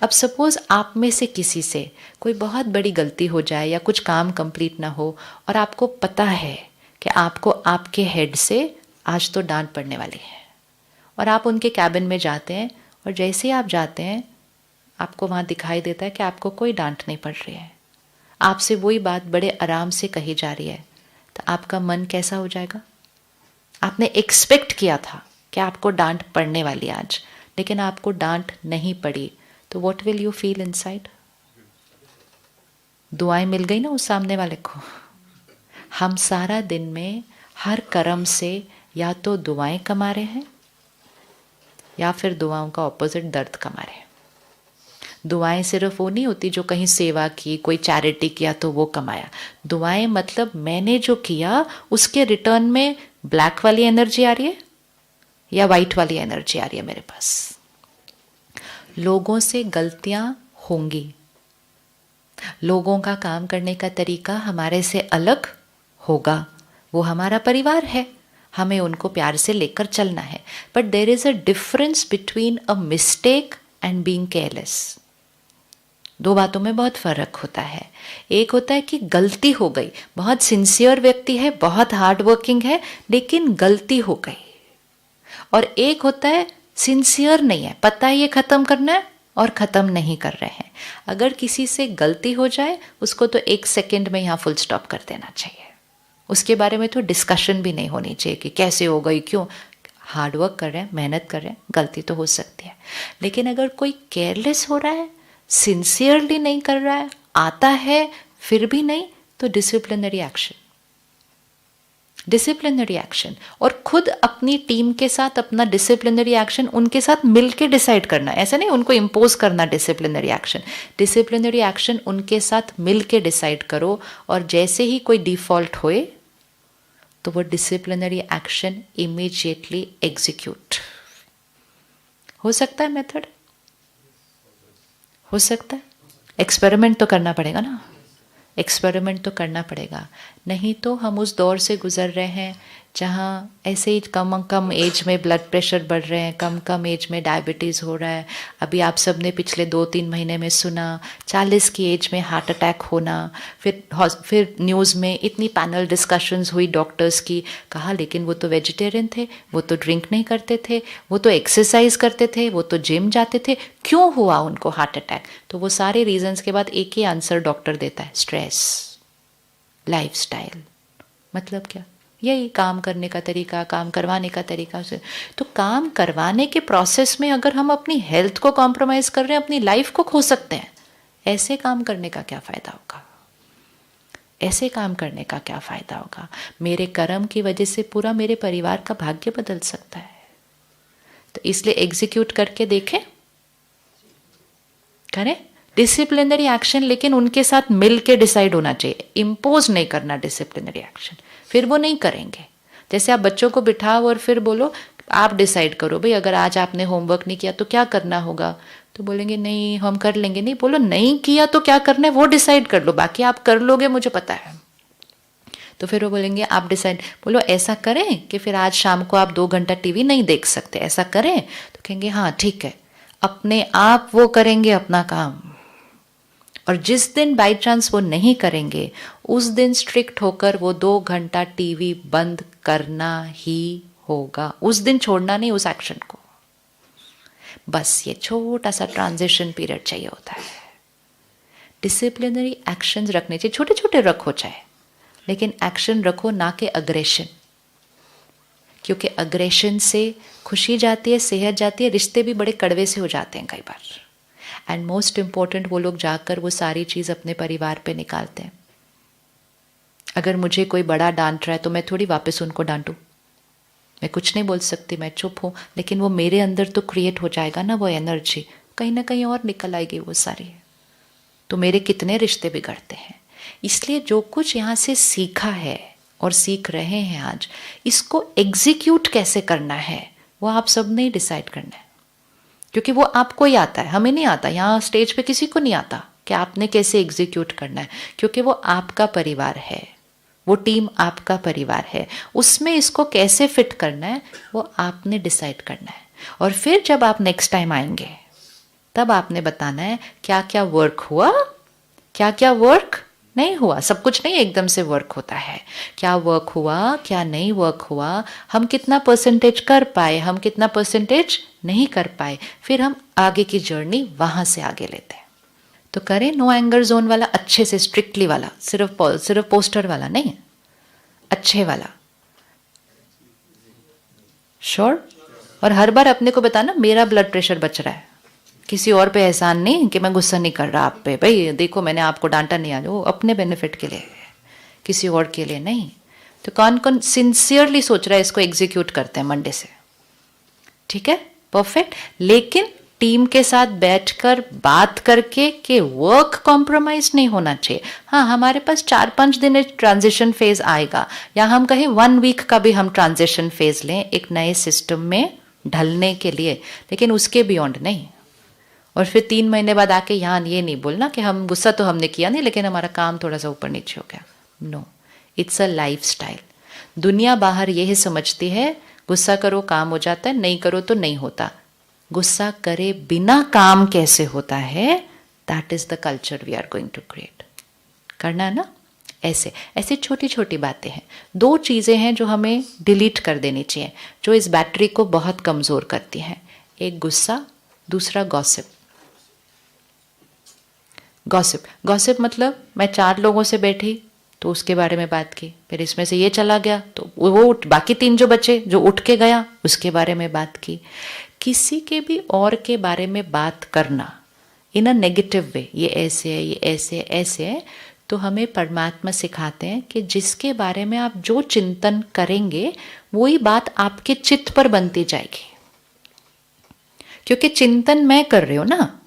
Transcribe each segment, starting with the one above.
अब सपोज आप में से किसी से कोई बहुत बड़ी गलती हो जाए या कुछ काम कंप्लीट ना हो और आपको पता है कि आपको आपके हेड से आज तो डांट पड़ने वाली है, और आप उनके कैबिन में जाते हैं और जैसे ही आप जाते हैं आपको वहाँ दिखाई देता है कि आपको कोई डांट नहीं पड़ रही है, आपसे वही बात बड़े आराम से कही जा रही है, तो आपका मन कैसा हो जाएगा? आपने एक्सपेक्ट किया था कि आपको डांट पड़ने वाली आज, लेकिन आपको डांट नहीं पड़ी, तो what will you feel inside? दुआएं मिल गई ना उस सामने वाले को। हम सारा दिन में हर कर्म से या तो दुआएं कमा रहे हैं या फिर दुआओं का ऑपोजिट दर्द कमा रहे हैं। दुआएं सिर्फ वो नहीं होती जो कहीं सेवा की, कोई चैरिटी किया तो वो कमाया। दुआएं मतलब मैंने जो किया उसके रिटर्न में ब्लैक वाली एनर्जी आ रही है या वाइट वाली एनर्जी आ रही है मेरे पास। लोगों से गलतियां होंगी, लोगों का काम करने का तरीका हमारे से अलग होगा, वो हमारा परिवार है, हमें उनको प्यार से लेकर चलना है। But there is a difference between a mistake and being careless. दो बातों में बहुत फर्क होता है। एक होता है कि गलती हो गई, बहुत सिंसियर व्यक्ति है, बहुत हार्ड वर्किंग है, लेकिन गलती हो गई। और एक होता है सिंसियर नहीं है, पता है ये खत्म करना है और ख़त्म नहीं कर रहे हैं। अगर किसी से गलती हो जाए उसको तो 1 सेकेंड में यहाँ फुल स्टॉप कर देना चाहिए, उसके बारे में तो डिस्कशन भी नहीं होनी चाहिए कि कैसे हो गई, क्यों। हार्ड वर्क कर रहे हैं, मेहनत कर रहे हैं, गलती तो हो सकती है। लेकिन अगर कोई केयरलेस हो रहा है, सिंसियरली नहीं कर रहा है, आता है फिर भी नहीं, तो डिसिप्लिनरी एक्शन। डिसिप्लिनरी एक्शन, और खुद अपनी टीम के साथ अपना डिसिप्लिनरी एक्शन उनके साथ मिलके डिसाइड करना, ऐसा नहीं उनको इम्पोज करना डिसिप्लिनरी एक्शन। डिसिप्लिनरी एक्शन उनके साथ मिलके डिसाइड करो, और जैसे ही कोई डिफॉल्ट होए तो वो डिसिप्लिनरी एक्शन इमीडिएटली एग्जीक्यूट हो सकता है। मेथड हो सकता है, एक्सपेरिमेंट तो करना पड़ेगा ना, एक्सपेरिमेंट तो करना पड़ेगा। नहीं तो हम उस दौर से गुजर रहे हैं जहाँ ऐसे ही कम कम एज में ब्लड प्रेशर बढ़ रहे हैं, कम कम एज में डायबिटीज़ हो रहा है। अभी आप सब ने पिछले 2-3 महीने में सुना 40 की एज में हार्ट अटैक होना। फिर न्यूज़ में इतनी पैनल डिस्कशंस हुई डॉक्टर्स की, कहा लेकिन वो तो वेजिटेरियन थे, वो तो ड्रिंक नहीं करते थे, वो तो एक्सरसाइज करते थे, वो तो जिम जाते थे, क्यों हुआ उनको हार्ट अटैक? तो वो सारे रीजंस के बाद एक ही आंसर डॉक्टर देता है, स्ट्रेस, लाइफस्टाइल। मतलब क्या? यही काम करने का तरीका, काम करवाने का तरीका से। तो काम करवाने के प्रोसेस में अगर हम अपनी हेल्थ को कॉम्प्रोमाइज कर रहे हैं, अपनी लाइफ को खो सकते हैं। ऐसे काम करने का क्या फायदा होगा? ऐसे काम करने का क्या फायदा होगा? मेरे कर्म की वजह से पूरा मेरे परिवार का भाग्य बदल सकता है। तो इसलिए एग्जीक्यूट करके देखें, करें डिसिप्लिनरी एक्शन, लेकिन उनके साथ मिल के डिसाइड होना चाहिए, इम्पोज नहीं करना डिसिप्लिनरी एक्शन। फिर वो नहीं करेंगे। जैसे आप बच्चों को बिठाओ और फिर बोलो आप डिसाइड करो भाई, अगर आज आपने होमवर्क नहीं किया तो क्या करना होगा, तो बोलेंगे नहीं हम कर लेंगे। नहीं, बोलो नहीं किया तो क्या करना है वो डिसाइड कर लो, बाकी आप कर लोगे मुझे पता है। तो फिर वो बोलेंगे आप डिसाइड, बोलो ऐसा करें कि फिर आज शाम को आप 2 घंटा टीवी नहीं देख सकते, ऐसा करें? तो कहेंगे हाँ ठीक है। अपने आप वो करेंगे अपना काम। और जिस दिन बाई चांस वो नहीं करेंगे, उस दिन स्ट्रिक्ट होकर वो 2 घंटा टीवी बंद करना ही होगा। उस दिन छोड़ना नहीं उस एक्शन को। बस ये छोटा सा ट्रांजिशन पीरियड चाहिए होता है। डिसिप्लिनरी एक्शंस रखने चाहिए, छोटे छोटे रखो चाहे, लेकिन एक्शन रखो ना कि अग्रेशन। क्योंकि अग्रेशन से खुशी जाती है, सेहत जाती है, रिश्ते भी बड़े कड़वे से हो जाते हैं कई बार। एंड मोस्ट इम्पॉर्टेंट, वो लोग जाकर वो सारी चीज़ अपने परिवार पे निकालते हैं। अगर मुझे कोई बड़ा डांट रहा है तो मैं थोड़ी वापस उनको डांटूं, मैं कुछ नहीं बोल सकती, मैं चुप हूँ, लेकिन वो मेरे अंदर तो क्रिएट हो जाएगा ना वो एनर्जी, कहीं ना कहीं और निकल आएगी वो सारी। तो मेरे कितने रिश्ते बिगड़ते हैं। इसलिए जो कुछ यहाँ से सीखा है और सीख रहे हैं आज, इसको एग्जीक्यूट कैसे करना है वो आप सब ने डिसाइड करना है। क्योंकि वो आपको ही आता है, हमें नहीं आता। यहाँ स्टेज पे किसी को नहीं आता कि आपने कैसे एग्जीक्यूट करना है, क्योंकि वो आपका परिवार है, वो टीम आपका परिवार है। उसमें इसको कैसे फिट करना है वो आपने डिसाइड करना है। और फिर जब आप नेक्स्ट टाइम आएंगे तब आपने बताना है क्या क्या वर्क हुआ, क्या क्या वर्क नहीं हुआ। सब कुछ नहीं एकदम से वर्क होता है, क्या वर्क हुआ क्या नहीं वर्क हुआ, हम कितना परसेंटेज कर पाए, हम कितना परसेंटेज नहीं कर पाए, फिर हम आगे की जर्नी वहां से आगे लेते हैं। तो करें नो एंगर जोन वाला अच्छे से, स्ट्रिक्टली वाला, सिर्फ पोस्टर वाला नहीं, अच्छे वाला। श्योर? और हर बार अपने को बताना मेरा ब्लड प्रेशर बच रहा है, किसी और पे एहसान नहीं कि मैं गुस्सा नहीं कर रहा आप पे, भाई देखो मैंने आपको डांटा नहीं, आज वो अपने बेनिफिट के लिए, किसी और के लिए नहीं। तो कौन कौन सिंसियरली सोच रहा है इसको एग्जीक्यूट करते हैं मंडे से? ठीक है, परफेक्ट। लेकिन टीम के साथ बैठकर बात करके कि वर्क कॉम्प्रोमाइज नहीं होना चाहिए। हाँ, हमारे पास 4-5 दिन ट्रांजिशन फेज आएगा, या हम कहें 1 वीक का भी हम ट्रांजिशन फेज लें एक नए सिस्टम में ढलने के लिए, लेकिन उसके बियॉन्ड नहीं। और फिर 3 महीने बाद आके यहाँ ये नहीं बोलना कि हम गुस्सा तो हमने किया नहीं लेकिन हमारा काम थोड़ा सा ऊपर नीचे हो गया। No, it's a lifestyle. दुनिया बाहर यही समझती है गुस्सा करो काम हो जाता है, नहीं करो तो नहीं होता। गुस्सा करे बिना काम कैसे होता है, that is the culture we are going to create. करना है ना? ऐसे ऐसे छोटी छोटी बातें हैं। 2 चीज़ें हैं जो हमें डिलीट कर देनी चाहिए, जो इस बैटरी को बहुत कमज़ोर करती हैं। एक गुस्सा, दूसरा गॉसिप। गॉसिप मतलब मैं 4 लोगों से बैठी तो उसके बारे में बात की, फिर इसमें से ये चला गया तो वो बाकी 3 जो बचे जो उठ के गया उसके बारे में बात की। किसी के भी और के बारे में बात करना इन अ नेगेटिव वे, ये ऐसे है, ये ऐसे ऐसे है, तो हमें परमात्मा सिखाते हैं कि जिसके बारे में आप जो चिंतन करेंगे वही बात आपके चित्त पर बनती जाएगी। क्योंकि चिंतन मैं कर रही हूँ ना,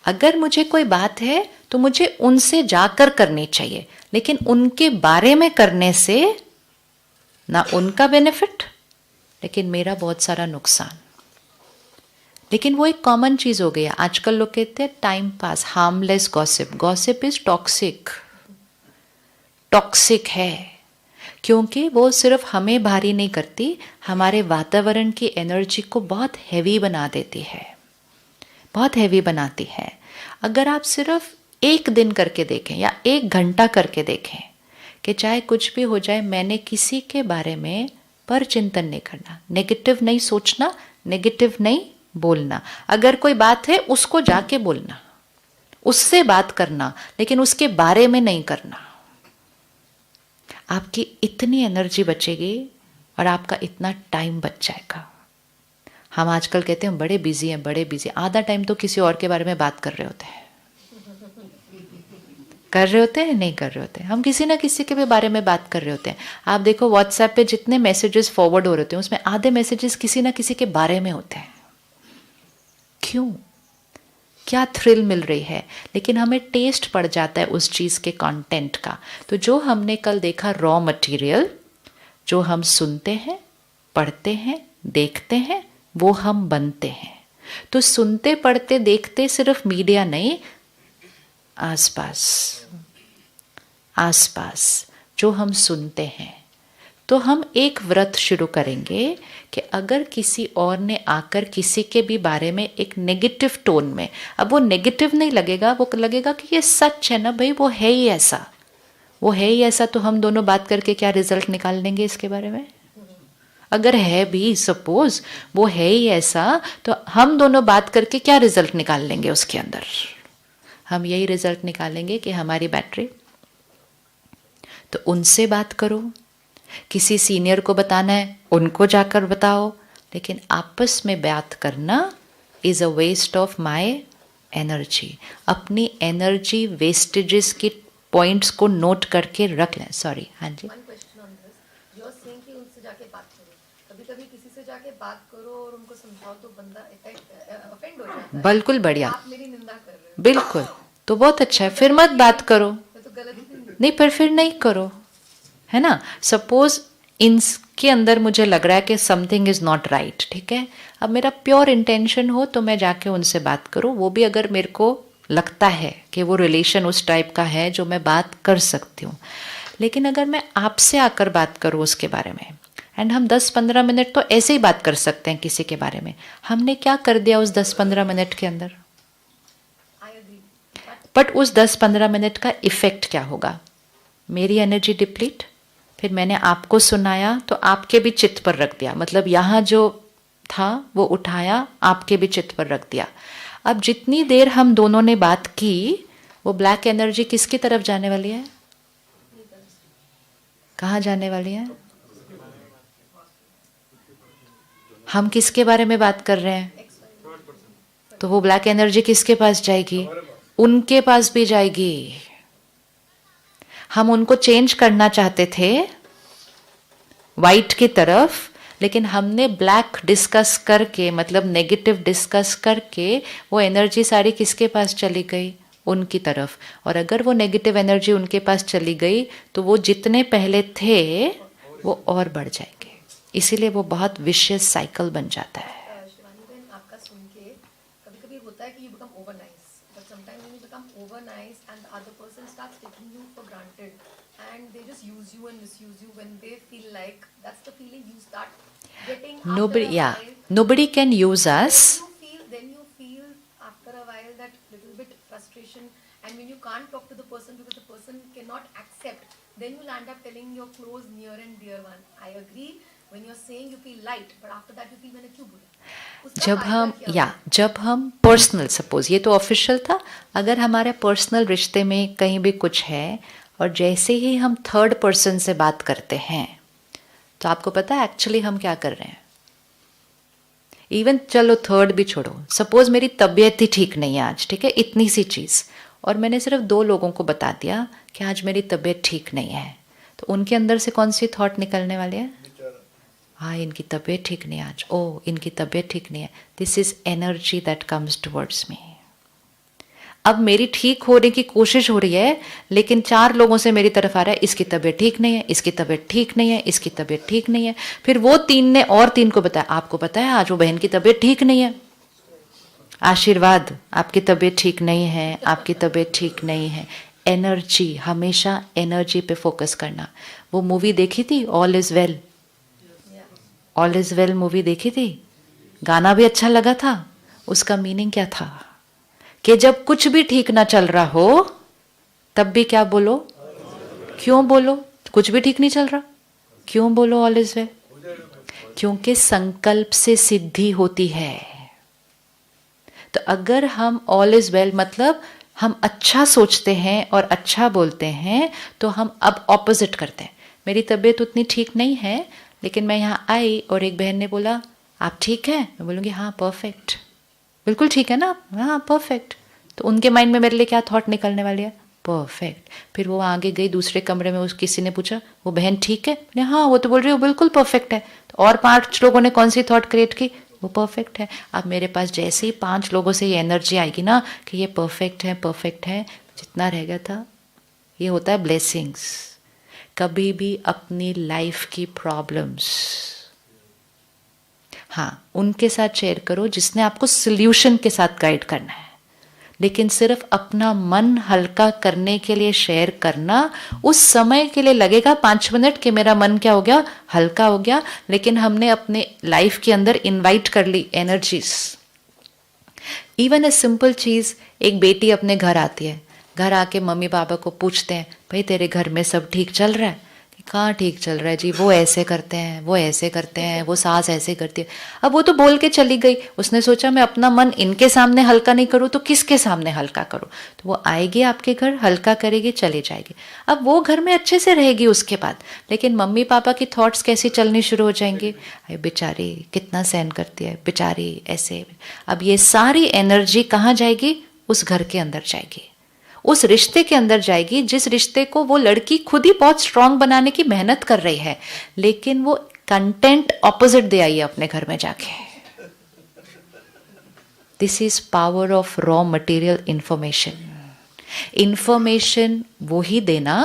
अगर मुझे कोई बात है तो मुझे उनसे जाकर करनी चाहिए, लेकिन उनके बारे में करने से ना उनका बेनिफिट लेकिन मेरा बहुत सारा नुकसान। लेकिन वो एक कॉमन चीज हो गई है। आजकल लोग कहते हैं time pass, harmless gossip. Gossip is toxic, toxic है, क्योंकि वो सिर्फ हमें भारी नहीं करती, हमारे वातावरण की एनर्जी को बहुत हैवी बना देती है, बहुत हैवी बनाती है। अगर आप सिर्फ 1 दिन करके देखें या 1 घंटा करके देखें कि चाहे कुछ भी हो जाए, मैंने किसी के बारे में पर चिंतन नहीं करना, नेगेटिव नहीं सोचना, नेगेटिव नहीं बोलना। अगर कोई बात है उसको जाके बोलना, उससे बात करना, लेकिन उसके बारे में नहीं करना। आपकी इतनी एनर्जी बचेगी और आपका इतना टाइम बच जाएगा। हम आजकल कहते हैं बड़े बिजी हैं, बड़े बिजी। आधा टाइम तो किसी और के बारे में बात कर रहे होते हैं, कर रहे होते हैं, नहीं कर रहे होते हैं। हम किसी ना किसी के भी बारे में बात कर रहे होते हैं। आप देखो व्हाट्सएप पे जितने मैसेजेस फॉरवर्ड हो रहे होते हैं उसमें आधे मैसेजेस किसी ना किसी के बारे में होते हैं। क्यों? क्या थ्रिल मिल रही है, लेकिन हमें टेस्ट पड़ जाता है उस चीज़ के कंटेंट का। तो जो हमने कल देखा रॉ मटेरियल, जो हम सुनते हैं, पढ़ते हैं, देखते हैं, वो हम बनते हैं। तो सुनते पढ़ते देखते सिर्फ मीडिया नहीं, आसपास जो हम सुनते हैं। तो हम एक व्रत शुरू करेंगे कि अगर किसी और ने आकर किसी के भी बारे में एक नेगेटिव टोन में, अब वो नेगेटिव नहीं लगेगा, वो लगेगा कि ये सच है ना भाई, वो है ही ऐसा, वो है ही ऐसा, तो हम दोनों बात करके क्या रिजल्ट निकाल लेंगे इसके बारे में? अगर है भी, सपोज वो है ही ऐसा, तो हम दोनों बात करके क्या रिजल्ट निकाल लेंगे उसके अंदर? हम यही रिजल्ट निकालेंगे कि हमारी बैटरी, तो उनसे बात करो, किसी सीनियर को बताना है उनको जाकर बताओ, लेकिन आपस में बात करना is a waste of my energy. अपनी एनर्जी वेस्टेजेस की पॉइंट्स को नोट करके रख लें। सॉरी, हाँ जी। कभी किसी से जाके बात करो और उनको समझाओ तो बंदा ऑफेंड हो जाता है। बिल्कुल बढ़िया, आप मेरी निंदा कर रहे हो। बिल्कुल, तो बहुत अच्छा है, फिर मत बात करो। तो गलत नहीं, पर फिर नहीं करो, है ना। सपोज इनके अंदर मुझे लग रहा है कि समथिंग इज नॉट राइट, ठीक है। अब मेरा प्योर इंटेंशन हो तो मैं जाके उनसे बात करूं, वो भी अगर मेरे को लगता है कि वो रिलेशन उस टाइप का है जो मैं बात कर सकती हूँ। लेकिन अगर मैं आपसे आकर बात करूँ उसके बारे में, एंड हम 10-15 मिनट तो ऐसे ही बात कर सकते हैं किसी के बारे में, हमने क्या कर दिया उस 10-15 मिनट के अंदर? I agree. बट उस 10-15 मिनट का इफेक्ट क्या होगा? मेरी एनर्जी डिप्लीट, फिर मैंने आपको सुनाया तो आपके भी चित्त पर रख दिया, मतलब यहाँ जो था वो उठाया, आपके भी चित्त पर रख दिया। अब जितनी देर हम दोनों ने बात की, वो ब्लैक एनर्जी किसकी तरफ जाने वाली है? कहाँ जाने वाली है? हम किसके बारे में बात कर रहे हैं? तो वो ब्लैक एनर्जी किसके पास जाएगी? उनके पास भी जाएगी। हम उनको चेंज करना चाहते थे वाइट की तरफ, लेकिन हमने ब्लैक डिस्कस करके, मतलब नेगेटिव डिस्कस करके, वो एनर्जी सारी किसके पास चली गई? उनकी तरफ। और अगर वो नेगेटिव एनर्जी उनके पास चली गई तो वो जितने पहले थे वो और बढ़ जाएंगे। इसीलिए वो बहुत विशियस साइकिल बन जाता है। शिवानी बहन, आपका सुन के कभी-कभी होता है कि you become over nice, but sometime when you become over nice and the other person starts taking you for granted and they just use you and misuse you, when they feel like that's the feeling you start getting nobody can use us. then you feel after a while that little bit frustration, and when you can't talk to the person because the person cannot accept, then you'll end up telling your close near and dear one, I agree, when you're saying you feel light, but after that you feel मैंने क्यों बोला। उसका फायदा क्या जब हम personal, suppose ये तो ऑफिशियल था, अगर हमारे पर्सनल रिश्ते में कहीं भी कुछ है और जैसे ही हम थर्ड पर्सन से बात करते हैं, तो आपको पता है एक्चुअली हम क्या कर रहे हैं? इवन चलो थर्ड भी छोड़ो, सपोज मेरी तबीयत ही ठीक नहीं है आज, ठीक है, इतनी सी चीज़, और मैंने सिर्फ 2 लोगों को बता दिया कि आज मेरी तबीयत ठीक नहीं है, तो उनके अंदर से कौन सी थॉट निकलने वाली है? हाँ, इनकी तबीयत ठीक नहीं है आज, ओ इनकी तबीयत ठीक नहीं है। This is energy that comes towards me. अब मेरी ठीक होने की कोशिश हो रही है, लेकिन 4 लोगों से मेरी तरफ आ रहा है इसकी तबीयत ठीक नहीं है, इसकी तबीयत ठीक नहीं है, इसकी तबीयत ठीक नहीं है। फिर वो 3 ने और 3 को बताया, आपको पता है आज वो बहन की तबीयत ठीक नहीं है, आशीर्वाद, आपकी तबीयत ठीक नहीं है, आपकी तबीयत ठीक नहीं है। एनर्जी, हमेशा एनर्जी पे फोकस करना। वो मूवी देखी थी all is well? All is well movie देखी थी, गाना भी अच्छा लगा था। उसका मीनिंग क्या था? कि जब कुछ भी ठीक ना चल रहा हो तब भी क्या बोलो? क्यों बोलो? कुछ भी ठीक नहीं चल रहा, क्यों बोलो ऑल इज वेल? क्योंकि संकल्प से सिद्धि होती है। तो अगर हम ऑल इज वेल, मतलब हम अच्छा सोचते हैं और अच्छा बोलते हैं, तो हम अब ऑपोजिट करते हैं। मेरी तबीयत उतनी ठीक नहीं है, लेकिन मैं यहाँ आई और एक बहन ने बोला आप ठीक हैं, मैं बोलूँगी हाँ परफेक्ट, बिल्कुल ठीक है ना आप, हाँ परफेक्ट। तो उनके माइंड में मेरे लिए क्या थॉट निकलने वाली है? परफेक्ट। फिर वो आगे गई दूसरे कमरे में, उस किसी ने पूछा वो बहन ठीक है, मैंने हाँ वो तो बोल रही है वो बिल्कुल परफेक्ट है। तो और 5 लोगों ने कौन सी थॉट क्रिएट की? वो परफेक्ट है। अब मेरे पास जैसे ही 5 लोगों से ये एनर्जी आएगी ना कि ये परफेक्ट है, परफेक्ट है, जितना रह गया था, ये होता है ब्लेसिंग्स। कभी भी अपनी लाइफ की प्रॉब्लम्स, हाँ उनके साथ शेयर करो जिसने आपको सोल्यूशन के साथ गाइड करना है, लेकिन सिर्फ अपना मन हल्का करने के लिए शेयर करना। उस समय के लिए लगेगा 5 मिनट कि मेरा मन क्या हो गया, हल्का हो गया, लेकिन हमने अपने लाइफ के अंदर इनवाइट कर ली एनर्जीज। इवन ए सिंपल चीज, एक बेटी अपने घर आती है, घर आके मम्मी पापा को पूछते हैं भाई तेरे घर में सब ठीक चल रहा है? कहाँ ठीक चल रहा है जी, वो ऐसे करते हैं, वो ऐसे करते हैं, वो सास ऐसे करती है। अब वो तो बोल के चली गई, उसने सोचा मैं अपना मन इनके सामने हल्का नहीं करूँ तो किसके सामने हल्का करूँ। तो वो आएगी आपके घर, हल्का करेगी, चली जाएगी। अब वो घर में अच्छे से रहेगी उसके बाद, लेकिन मम्मी पापा की थॉट्स कैसी चलनी शुरू हो जाएंगी, अरे बेचारी कितना सहन करती है, बेचारी ऐसे। अब ये सारी एनर्जी कहाँ जाएगी? उस घर के अंदर जाएगी, उस रिश्ते के अंदर जाएगी, जिस रिश्ते को वो लड़की खुद ही बहुत स्ट्रांग बनाने की मेहनत कर रही है, लेकिन वो कंटेंट ऑपोजिट दे आई है अपने घर में जाके। This is power of raw material information. Information वो ही देना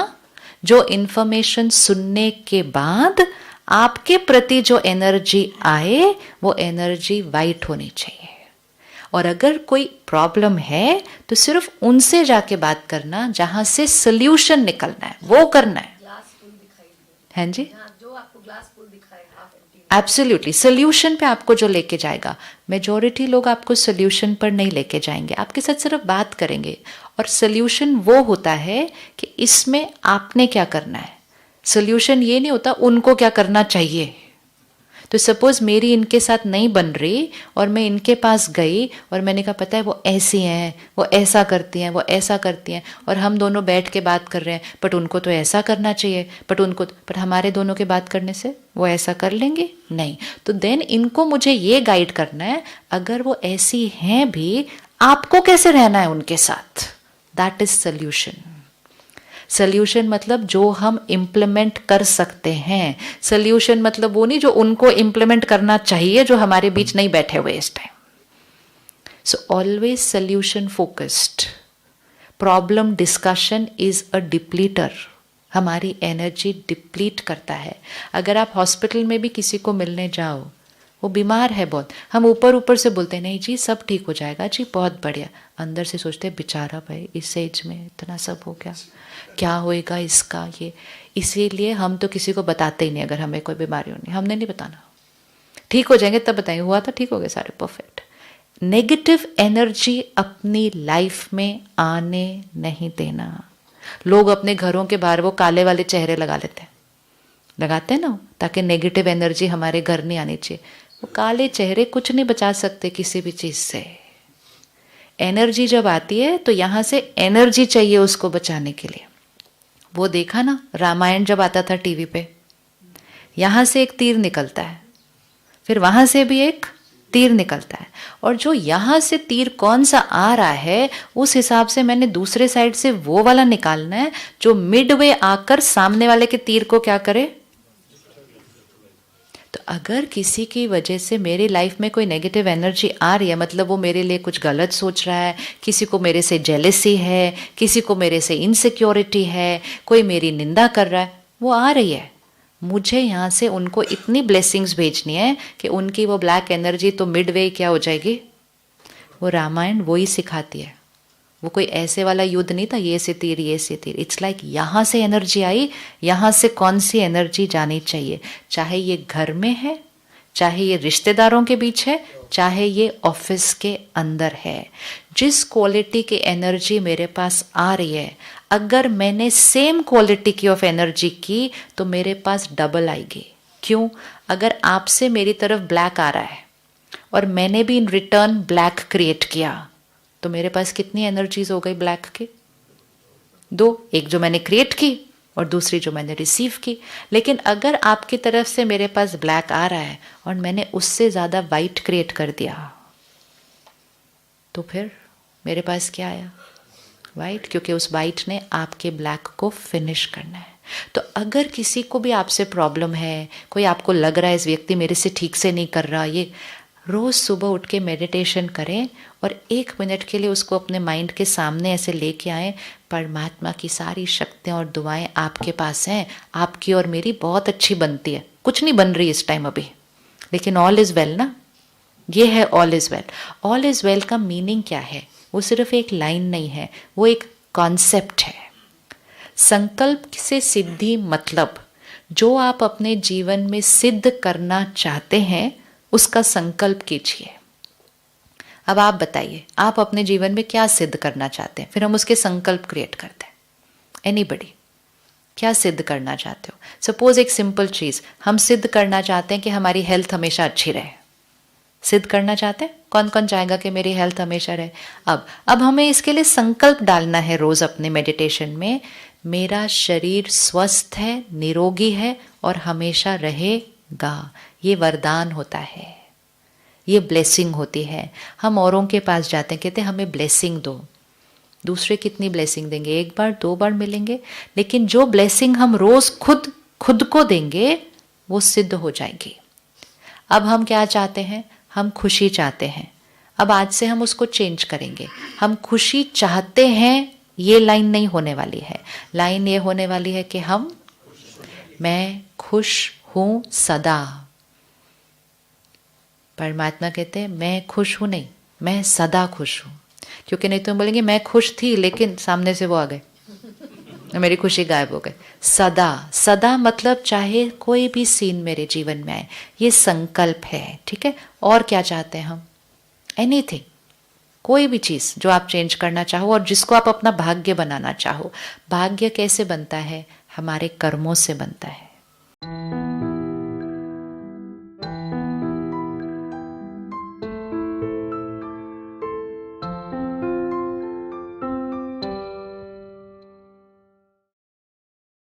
जो इंफॉर्मेशन सुनने के बाद आपके प्रति जो एनर्जी आए वो एनर्जी वाइट होनी चाहिए। और अगर कोई प्रॉब्लम है तो सिर्फ उनसे जाके बात करना जहां से सोल्यूशन निकलना है, वो करना है। ग्लास फुल दिखाई दे, हैं जी, जो आपको ग्लास फुल दिखाए हाफ एम्प्टी एब्सोल्युटली सोल्यूशन पे आपको जो लेके जाएगा, मेजॉरिटी लोग आपको सोल्यूशन पर नहीं लेके जाएंगे, आपके साथ सिर्फ बात करेंगे। और सोल्यूशन वो होता है कि इसमें आपने क्या करना है। सोल्यूशन ये नहीं होता उनको क्या करना चाहिए। तो सपोज मेरी इनके साथ नहीं बन रही और मैं इनके पास गई और मैंने कहा पता है वो ऐसी हैं, वो ऐसा करती हैं, वो ऐसा करती हैं, और हम दोनों बैठ के बात कर रहे हैं, बट उनको तो ऐसा करना चाहिए, बट हमारे दोनों के बात करने से वो ऐसा कर लेंगे नहीं। तो देन इनको मुझे ये गाइड करना है, अगर वो ऐसी हैं भी आपको कैसे रहना है उनके साथ। That is solution. सोल्यूशन मतलब जो हम इम्प्लीमेंट कर सकते हैं। सोल्यूशन मतलब वो नहीं जो उनको इम्प्लीमेंट करना चाहिए, जो हमारे बीच नहीं बैठे हुए इस time. So always solution focused. Problem discussion is a depleter, हमारी एनर्जी डिप्लीट करता है। अगर आप हॉस्पिटल में भी किसी को मिलने जाओ, वो बीमार है बहुत, हम ऊपर ऊपर से बोलते हैं नहीं जी सब ठीक हो जाएगा जी बहुत बढ़िया, अंदर से सोचते हैं बेचारा भाई इस एज में इतना सब हो गया, क्या होएगा इसका ये। इसीलिए हम तो किसी को बताते ही नहीं, अगर हमें कोई बीमारी होनी हमने नहीं बताना, ठीक हो जाएंगे तब बताएंगे, हुआ था ठीक हो गया सारे परफेक्ट। नेगेटिव एनर्जी अपनी लाइफ में आने नहीं देना। लोग अपने घरों के बाहर वो काले वाले चेहरे लगा लेते हैं, लगाते हैं ना, ताकि नेगेटिव एनर्जी हमारे घर नहीं आनी चाहिए। वो काले चेहरे कुछ नहीं बचा सकते किसी भी चीज से। एनर्जी जब आती है तो यहां से एनर्जी चाहिए उसको बचाने के लिए। वो देखा ना रामायण जब आता था टीवी पे, यहां से एक तीर निकलता है, फिर वहां से भी एक तीर निकलता है, और जो यहां से तीर कौन सा आ रहा है उस हिसाब से मैंने दूसरे साइड से वो वाला निकालना है जो मिडवे आकर सामने वाले के तीर को क्या करे। तो अगर किसी की वजह से मेरी लाइफ में कोई नेगेटिव एनर्जी आ रही है, मतलब वो मेरे लिए कुछ गलत सोच रहा है, किसी को मेरे से जेलेसी है, किसी को मेरे से इनसिक्योरिटी है, कोई मेरी निंदा कर रहा है, वो आ रही है, मुझे यहाँ से उनको इतनी ब्लेसिंग्स भेजनी है कि उनकी वो ब्लैक एनर्जी तो मिडवे क्या हो जाएगी। वो रामायण वो ही सिखाती है, वो कोई ऐसे वाला युद्ध नहीं था ये से तीर ये से तीर। इट्स लाइक यहाँ से एनर्जी आई, यहाँ से कौन सी एनर्जी जानी चाहिए, चाहे ये घर में है, चाहे ये रिश्तेदारों के बीच है, चाहे ये ऑफिस के अंदर है। जिस क्वालिटी की एनर्जी मेरे पास आ रही है, अगर मैंने सेम क्वालिटी की ऑफ एनर्जी की तो मेरे पास डबल आएगी। क्यों? अगर आपसे मेरी तरफ ब्लैक आ रहा है और मैंने भी इन रिटर्न ब्लैक क्रिएट किया, तो मेरे पास कितनी एनर्जीज हो गई ब्लैक की? दो, एक जो मैंने क्रिएट की और दूसरी जो मैंने रिसीव की। लेकिन अगर आपकी तरफ से मेरे पास ब्लैक आ रहा है और मैंने उससे ज़्यादा वाइट क्रिएट कर दिया, तो फिर मेरे पास क्या आया? वाइट, क्योंकि उस वाइट ने आपके ब्लैक को फिनिश करना है। तो अगर किसी को भी आपसे प्रॉब्लम है, कोई आपको लग रहा है इस व्यक्ति मेरे से ठीक से नहीं कर रहा, ये रोज़ सुबह उठ के मेडिटेशन करें और 1 मिनट के लिए उसको अपने माइंड के सामने ऐसे लेके आएँ, परमात्मा की सारी शक्तियाँ और दुआएं आपके पास हैं, आपकी और मेरी बहुत अच्छी बनती है, कुछ नहीं बन रही इस टाइम अभी, लेकिन ऑल इज़ वेल ना। ये है all is well. All is well का मीनिंग क्या है? वो सिर्फ एक लाइन नहीं है, वो एक कॉन्सेप्ट है। संकल्प से सिद्धि मतलब जो आप अपने जीवन में सिद्ध करना चाहते हैं उसका संकल्प कीजिए। अब आप बताइए आप अपने जीवन में क्या सिद्ध करना चाहते हैं, फिर हम उसके संकल्प क्रिएट करते हैं। एनीबडी क्या सिद्ध करना चाहते हो? सपोज एक सिंपल चीज़, हम सिद्ध करना चाहते हैं कि हमारी हेल्थ हमेशा अच्छी रहे। सिद्ध करना चाहते हैं, कौन कौन चाहेगा कि मेरी हेल्थ हमेशा रहे? अब हमें इसके लिए संकल्प डालना है रोज अपने मेडिटेशन में, मेरा शरीर स्वस्थ है, निरोगी है और हमेशा रहेगा। ये वरदान होता है, ये ब्लेसिंग होती है। हम औरों के पास जाते हैं, कहते हैं हमें ब्लेसिंग दो। दूसरे कितनी ब्लेसिंग देंगे? 1 बार 2 बार मिलेंगे, लेकिन जो ब्लेसिंग हम रोज खुद को देंगे वो सिद्ध हो जाएगी। अब हम क्या चाहते हैं? हम खुशी चाहते हैं। अब आज से हम उसको चेंज करेंगे। हम खुशी चाहते हैं, ये लाइन नहीं होने वाली है। लाइन ये होने वाली है कि मैं खुश हूं सदा। परमात्मा कहते हैं मैं खुश हूं नहीं, मैं सदा खुश हूं। क्योंकि नहीं तो बोलेंगे मैं खुश थी लेकिन सामने से वो आ गए, मेरी खुशी गायब हो गई। सदा, सदा मतलब चाहे कोई भी सीन मेरे जीवन में आए, ये संकल्प है, ठीक है। और क्या चाहते हैं हम? एनीथिंग, कोई भी चीज़ जो आप चेंज करना चाहो और जिसको आप अपना भाग्य बनाना चाहो। भाग्य कैसे बनता है? हमारे कर्मों से बनता है।